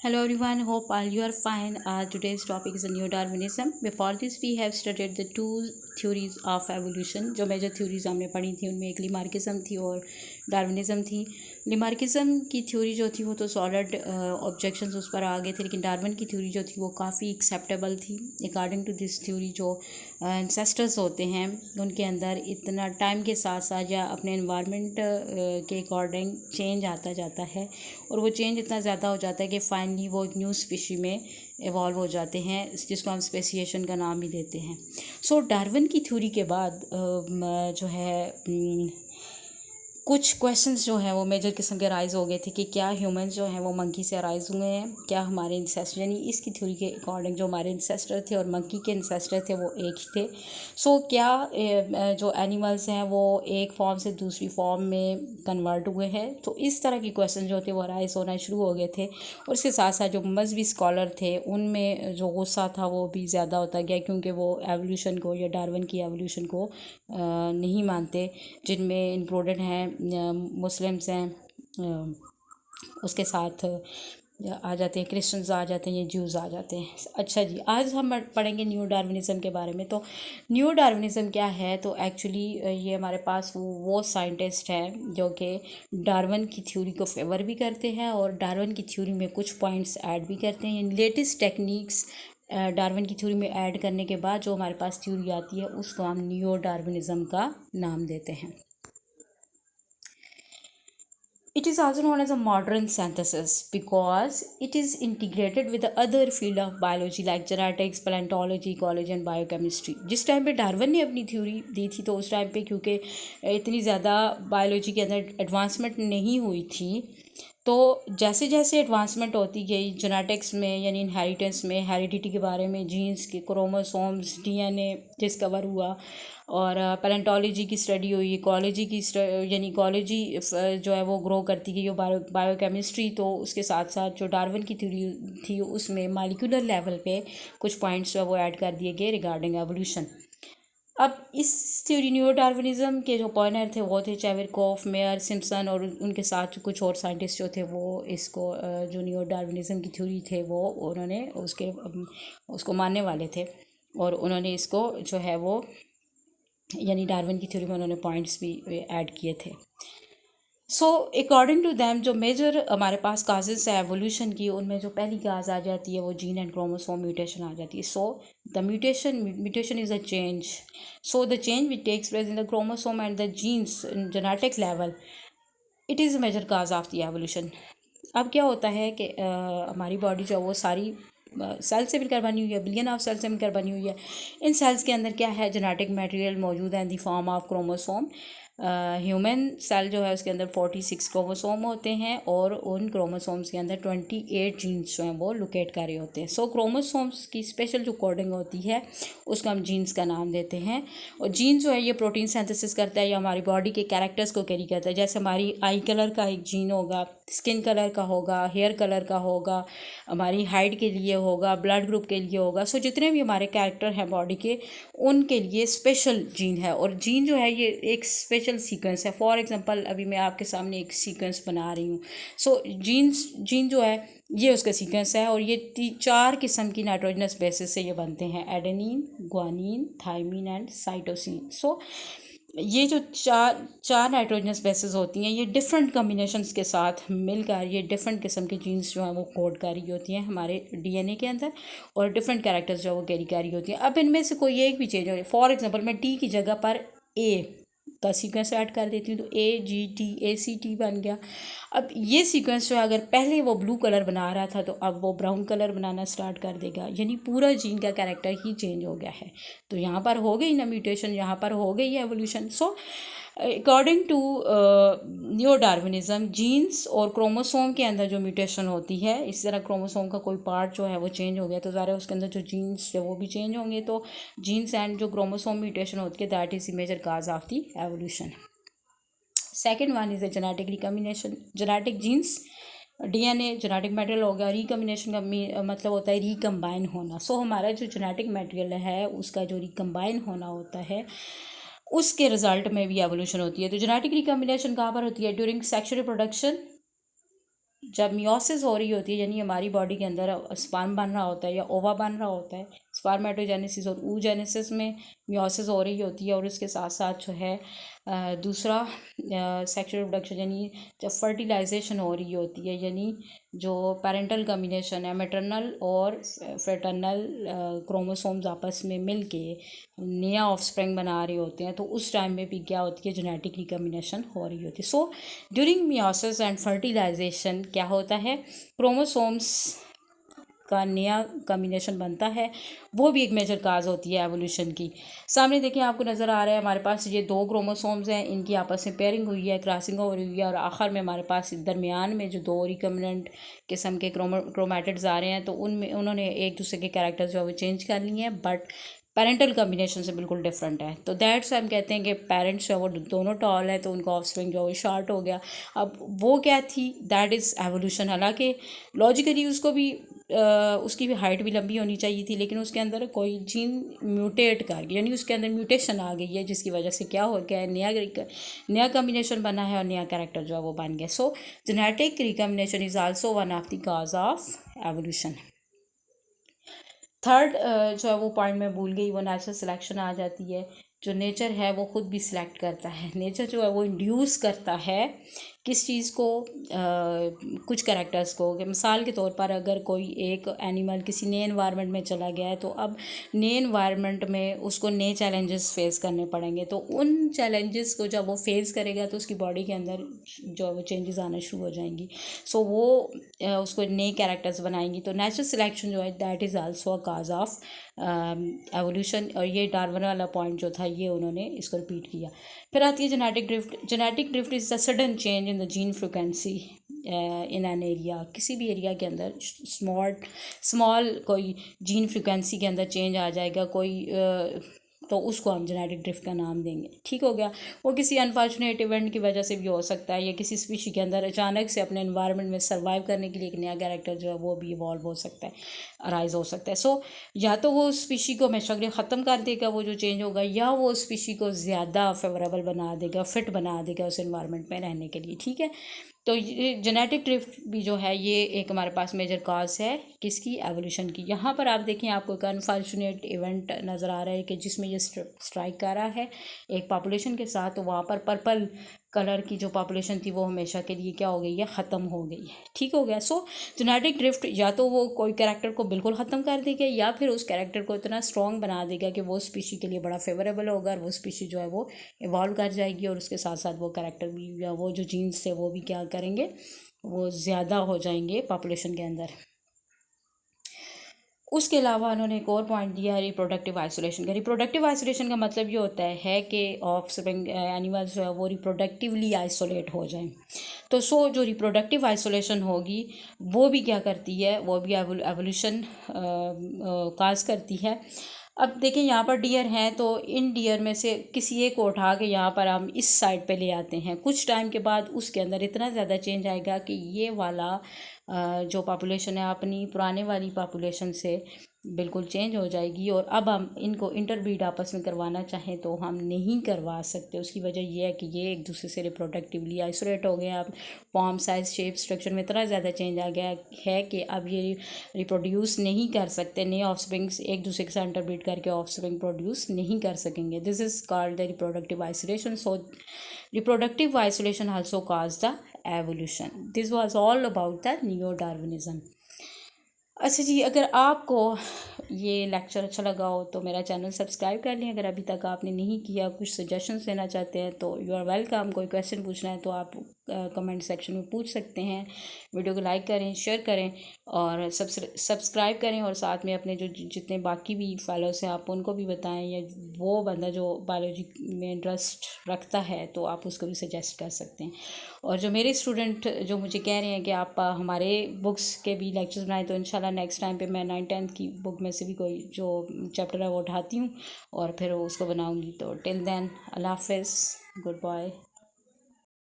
Hello everyone, hope all you are fine. Today's topic is the Neo Darwinism. Before this, we have studied the two theories of evolution. जो major theories हमने पढ़ी थी उनमें एक लिमार्किज्म थी और Darwinism थी. लिमार्किज्म की थ्योरी जो थी वो तो सॉलिड ऑब्जेक्शंस उस पर आ गए थे, लेकिन डार्विन की थ्योरी जो थी वो काफ़ी एक्सेप्टेबल थी. अकॉर्डिंग टू दिस थ्योरी जो एंसेस्टर्स होते हैं उनके अंदर इतना टाइम के साथ साथ या अपने इन्वायरमेंट के अकॉर्डिंग चेंज आता जाता है और वो चेंज इतना ज़्यादा हो जाता है कि फाइनली वो एक न्यू स्पीशी में इवॉल्व हो जाते हैं, जिसको हम स्पेसिएशन का नाम भी देते हैं. सो डार्विन की थ्योरी के बाद जो है कुछ क्वेश्चंस जो हैं वो मेजर किस्म के राइज हो गए थे कि क्या ह्यूमंस जो हैं वो मंकी से राइज हुए हैं, क्या हमारे इंसेस्टर यानी इसकी थ्योरी के अकॉर्डिंग जो हमारे इंसेस्टर थे और मंकी के इंसेस्टर थे वो एक ही थे. सो क्या जो एनिमल्स हैं वो एक फॉर्म से दूसरी फॉर्म में कन्वर्ट हुए हैं. तो इस तरह के क्वेश्चन जो थे वो राइज होना शुरू हो गए थे और इसके साथ साथ जो मजहबी स्कॉलर थे उनमें जो गुस्सा था वो भी ज़्यादा होता गया, क्योंकि वो एवोल्यूशन को या डार्विन की एवोल्यूशन को नहीं मानते, जिनमें इंक्लूडेड हैं मुस्लिम्स हैं, उसके साथ आ जाते हैं क्रिश्चियंस, आ जाते हैं ये ज्यूज़ आ जाते हैं. अच्छा जी, आज हम पढ़ेंगे न्यू डार्विनिज़म के बारे में. तो न्यू डार्विनिज़म क्या है? तो एक्चुअली ये हमारे पास वो साइंटिस्ट हैं जो कि डार्विन की थ्योरी को फेवर भी करते हैं और डार्विन की थ्योरी में कुछ पॉइंट्स ऐड भी करते हैं. लेटेस्ट टेक्निक्स डार्विन की थ्योरी में ऐड करने के बाद जो हमारे पास थ्योरी आती है उसको हम न्यू डार्विनिज़म का नाम देते हैं. It is also known as a modern synthesis because it is integrated with the other field of biology like genetics, paleontology, ecology and biochemistry. जिस टाइम पे डार्विन ने अपनी थ्योरी दी थी तो उस टाइम पे क्योंकि इतनी ज़्यादा बायोलॉजी के अंदर एडवांसमेंट नहीं हुई थी, तो जैसे जैसे एडवांसमेंट होती गई जेनेटिक्स में यानी इनहेरिटेंस में, हेरिडिटी के बारे में, जीन्स के क्रोमोसोम्स, डीएनए डिस्कवर हुआ और पैलेंटोलॉजी की स्टडी हुई, इकोलॉजी की यानी इकोलॉजी जो है वो ग्रो करती गई, बायोकेमिस्ट्री. तो उसके साथ साथ जो डार्विन की थ्योरी थी उसमें मॉलिक्यूलर लेवल पे कुछ पॉइंट्स जो है वो ऐड कर दिए गए रिगार्डिंग एवोल्यूशन. अब इस थ्योरी न्यू डार्विनिज्म के जो पॉइनर थे वो थे चेविरकोफ, मेयर, सिम्पसन और उनके साथ कुछ और साइंटिस्ट जो थे वो इसको जो न्यू डार्विनिज्म की थ्योरी थे वो उन्होंने उसको मानने वाले थे और उन्होंने इसको जो है वो यानी डार्विन की थ्योरी में उन्होंने पॉइंट्स भी ऐड किए थे. सो अकॉर्डिंग टू दैम जो मेजर हमारे पास काजेस है एवोल्यूशन की, उनमें जो पहली काज आ जाती है वो जीन एंड क्रोमोसोम म्यूटेशन आ जाती है. So the mutation is a change. So the change which takes place in the chromosome and the genes in genetic level, it is a major cause of the evolution. अब क्या होता है कि हमारी body जो है वो सारी सेल से मिलकर बनी हुई है, बिलियन ऑफ सेल से मिलकर बनी हुई है. इन सेल्स के अंदर क्या है, जेनेटिक मटेरियल मौजूद है in the form of chromosome. Human cell जो है उसके अंदर 46 क्रोमोसोम होते हैं और उन क्रोमोसोम्स के अंदर 28 जीन्स जो हैं वो लोकेट कर रहे होते हैं. सो क्रोमोसोम्स की स्पेशल जो कोडिंग होती है उसको हम जीन्स का नाम देते हैं. और जीन जो है ये प्रोटीन सिंथेसिस करता है या हमारी बॉडी के कैरेक्टर्स को कैरी करता है. जैसे हमारी आई कलर का एक जीन होगा, स्किन कलर का होगा, हेयर कलर का होगा, हमारी हाइट के लिए होगा, ब्लड ग्रुप के लिए होगा. सो जितने भी हमारे कैरेक्टर हैं बॉडी के उनके लिए स्पेशल जीन है. और जीन जो है ये एक स्पेशल सीक्वेंस है. फॉर एग्जांपल अभी मैं आपके सामने एक सीक्वेंस बना रही हूँ. सो जीन जो है ये उसका सीक्वेंस है और ये 4 किस्म की नाइट्रोजनस बेसिस से ये बनते हैं: adenine, guanine, thymine and cytosine. So ये जो चार नाइट्रोजनस बेसिस होती हैं ये डिफरेंट कम्बिनेशंस के साथ मिलकर ये डिफरेंट किस्म के जीन्स जो हैं वो कोड कर रही होती हैं हमारे डीएनए के अंदर और डिफरेंट कैरेक्टर्स जो वो कैरी कर रही होती हैं. अब इनमें से कोई एक भी चेंज हो, फॉर एग्जांपल मैं टी की जगह पर ए का सीक्वेंस ऐड कर देती हूँ तो AGT बन गया. अब ये सीक्वेंस जो है अगर पहले वो ब्लू कलर बना रहा था तो अब वो ब्राउन कलर बनाना स्टार्ट कर देगा, यानी पूरा जीन का कैरेक्टर ही चेंज हो गया है. तो यहाँ पर हो गई ना म्यूटेशन, यहाँ पर हो गई evolution. So according to new Darwinism genes और क्रोमोसोम के अंदर जो म्यूटेशन होती है, इस तरह क्रोमोसोम का कोई पार्ट जो है वो चेंज हो गया तो ज़ाहिर है उसके अंदर जो जीन्स है वो भी चेंज होंगे. तो जीन्स एंड जो क्रोमोसोम म्यूटेशन होती है that is the major cause of the evolution. Second one is the genetic recombination. Genetic genes DNA genetic material हो गया, रिकम्बिनेशन का मतलब होता है रिकम्बाइन होना. सो हमारा जो जेनेटिक मटेरियल है उसका जो रिकम्बाइन होना होता है उसके रिजल्ट में भी एवोल्यूशन होती है. तो जेनेटिक रिकम्बिनेशन कहाँ पर होती है? ड्यूरिंग सेक्सुअल रिप्रोडक्शन जब मियोसिस हो रही होती है, यानी हमारी बॉडी के अंदर स्पर्म बन रहा होता है या ओवा बन रहा होता है, स्पर्मेटोजेनेसिस और oogenesis में मियोसिस हो रही होती है, और उसके साथ साथ जो है दूसरा सेक्सुअल रिप्रोडक्शन, यानी जब फर्टिलाइजेशन हो रही होती है, यानी जो पेरेंटल कम्बिनेशन है, मैटरनल और फ्रेटर्नल क्रोमोसोम्स आपस में मिल के नया ऑफस्प्रिंग बना रहे होते हैं, तो उस टाइम में भी क्या होती है, जेनेटिक रिकम्बिनेशन हो रही होती है। So during meiosis and fertilisation क्या होता है, क्रोमोसोम्स का नया कम्बिनेशन बनता है, वो भी एक मेजर काज होती है एवोल्यूशन की। सामने देखिए आपको नज़र आ रहा है हमारे पास ये 2 क्रोमोसोम्स हैं, इनकी आपस में पेयरिंग हुई है, क्रॉसिंग हो रही है, और आखिर में हमारे पास दरमियान में जो 2 रिकम्बिनेंट किस्म के क्रोमैटिड्स आ रहे हैं, तो उनमें उन्होंने एक दूसरे के कैरेक्टर्स जो है वो चेंज कर लिए हैं, बट पेरेंटल कम्बिनेशन से बिल्कुल डिफरेंट है। तो दैट्स हम कहते हैं कि पेरेंट्स जो है वो दोनों टॉल है, तो उनका ऑफस्प्रिंग जो है वो शॉर्ट हो गया। अब वो क्या थी, दैट इज़ एवोल्यूशन। हालांकि लॉजिकली उसको भी उसकी भी हाइट भी लंबी होनी चाहिए थी, लेकिन उसके अंदर कोई जीन म्यूटेट कर गया, यानी उसके अंदर म्यूटेशन आ गई है, जिसकी वजह से क्या हो गया है, नया कम्बिनेशन बना है और नया कैरेक्टर जो है वो बन गया। सो genetic recombination is also one of the cause of evolution. Third जो है वो पॉइंट मैं भूल गई, वो नेचुरल सिलेक्शन आ जाती है। जो नेचर है वो खुद भी सिलेक्ट करता है, नेचर जो है वो इंड्यूस करता है किस चीज़ को, कुछ कैरेक्टर्स को। कि मिसाल के तौर पर अगर कोई एक एनिमल किसी नए एनवायरनमेंट में चला गया है, तो अब नए एनवायरनमेंट में उसको नए चैलेंजेस फेस करने पड़ेंगे, तो उन चैलेंजेस को जब वो फेस करेगा तो उसकी बॉडी के अंदर जो है वो चेंजेस आना शुरू हो जाएंगी। सो वो उसको नए कैरेक्टर्स बनाएंगी। तो नेचुरल सिलेक्शन जो है that is also a cause of evolution. और ये डार्विन वाला पॉइंट जो था ये उन्होंने इसको रिपीट किया। फिर आती है genetic drift. Genetic drift is the sudden change in the gene frequency in an area. किसी भी एरिया के अंदर स्मॉल कोई जीन फ्रिक्वेंसी के अंदर चेंज आ जाएगा कोई, तो उसको हम जेनेटिक ड्रिफ्ट का नाम देंगे। ठीक हो गया। वो किसी अनफॉर्चुनेट इवेंट की वजह से भी हो सकता है, या किसी स्पीशी के अंदर अचानक से अपने एनवायरनमेंट में सर्वाइव करने के लिए एक नया कैरेक्टर जो है वो भी इवॉल्व हो सकता है, अराइज हो सकता है। सो या तो वो स्पीशी को हमेशा ख़त्म कर देगा वो जो चेंज होगा, या वो स्पीशी को ज़्यादा फेवरेबल बना देगा, फिट बना देगा उस एनवायरनमेंट में रहने के लिए। ठीक है। तो ये जेनेटिक ड्रिफ्ट भी जो है ये एक हमारे पास मेजर कॉज है किसकी, एवोल्यूशन की। यहाँ पर आप देखें आपको एक अनफॉर्चुनेट इवेंट नज़र आ रहा है कि जिसमें ये स्ट्राइक कर रहा है एक पॉपुलेशन के साथ, तो वहाँ पर पर्पल कलर की जो पॉपुलेशन थी वो हमेशा के लिए क्या हो गई है, ख़त्म हो गई है। ठीक हो गया। सो जेनेटिक ड्रिफ्ट या तो वो कोई कैरेक्टर को बिल्कुल ख़त्म कर देगा, या फिर उस कैरेक्टर को इतना स्ट्रॉन्ग बना देगा कि वो स्पीशी के लिए बड़ा फेवरेबल होगा, और वो स्पीशी जो है वो इवॉल्व कर जाएगी, और उसके साथ साथ वो कैरेक्टर भी या वो जो जीन्स थे वो भी क्या करेंगे, वो ज़्यादा हो जाएंगे पॉपुलेशन के अंदर। उसके अलावा उन्होंने एक और पॉइंट दिया है रिप्रोडक्टिव आइसोलेशन का। रिप्रोडक्टिव आइसोलेशन का मतलब ये होता है कि ऑफस्प्रिंग एनिमल्स जो है वो रिप्रोडक्टिवली आइसोलेट हो जाएं। तो जो रिप्रोडक्टिव आइसोलेशन होगी वो भी क्या करती है, वो भी एवोल्यूशन काज करती है। अब देखिए यहाँ पर डियर हैं, तो इन डियर में से किसी एक को उठा के यहाँ पर हम इस साइड पे ले आते हैं। कुछ टाइम के बाद उसके अंदर इतना ज़्यादा चेंज आएगा कि ये वाला जो पॉपुलेशन है अपनी पुराने वाली पॉपुलेशन से बिल्कुल चेंज हो जाएगी, और अब हम इनको इंटरब्रीड आपस में करवाना चाहें तो हम नहीं करवा सकते। उसकी वजह यह है कि ये एक दूसरे से रिप्रोडक्टिवली आइसोलेट हो गए हैं। अब फॉर्म, साइज, शेप, स्ट्रक्चर में इतना ज़्यादा चेंज आ गया है कि अब ये रिप्रोड्यूस नहीं कर सकते, नए ऑफस्प्रिंग्स एक दूसरे के साथ इंटरब्रीड करके ऑफस्प्रिंग प्रोड्यूस नहीं कर सकेंगे। This is called the reproductive isolation. So reproductive isolation also caused the evolution. This was all about the neo-Darwinism. अच्छा जी, अगर आपको ये लेक्चर अच्छा लगा हो तो मेरा चैनल सब्सक्राइब कर लें। अगर अभी तक आपने नहीं किया, कुछ सजेशंस देना चाहते हैं तो यू आर वेलकम। कोई क्वेश्चन पूछना है तो आप कमेंट सेक्शन में पूछ सकते हैं। वीडियो को लाइक करें, शेयर करें और सब्सक्राइब करें, और साथ में अपने जो जितने बाकी भी फॉलोअर्स हैं आप उनको भी बताएं, या वो बंदा जो बायोलॉजी में इंटरेस्ट रखता है तो आप उसको भी सजेस्ट कर सकते हैं। और जो मेरे स्टूडेंट जो मुझे कह रहे हैं कि आप हमारे बुक्स के भी लेक्चर्स बनाएं, तो इंशाल्लाह नेक्स्ट टाइम पे मैं 9th-10th की बुक में से भी कोई जो चैप्टर है वो उठाती हूँ और फिर उसको बनाऊँगी। तो टिल देन अल्लाह हाफिज़, गुड बाय।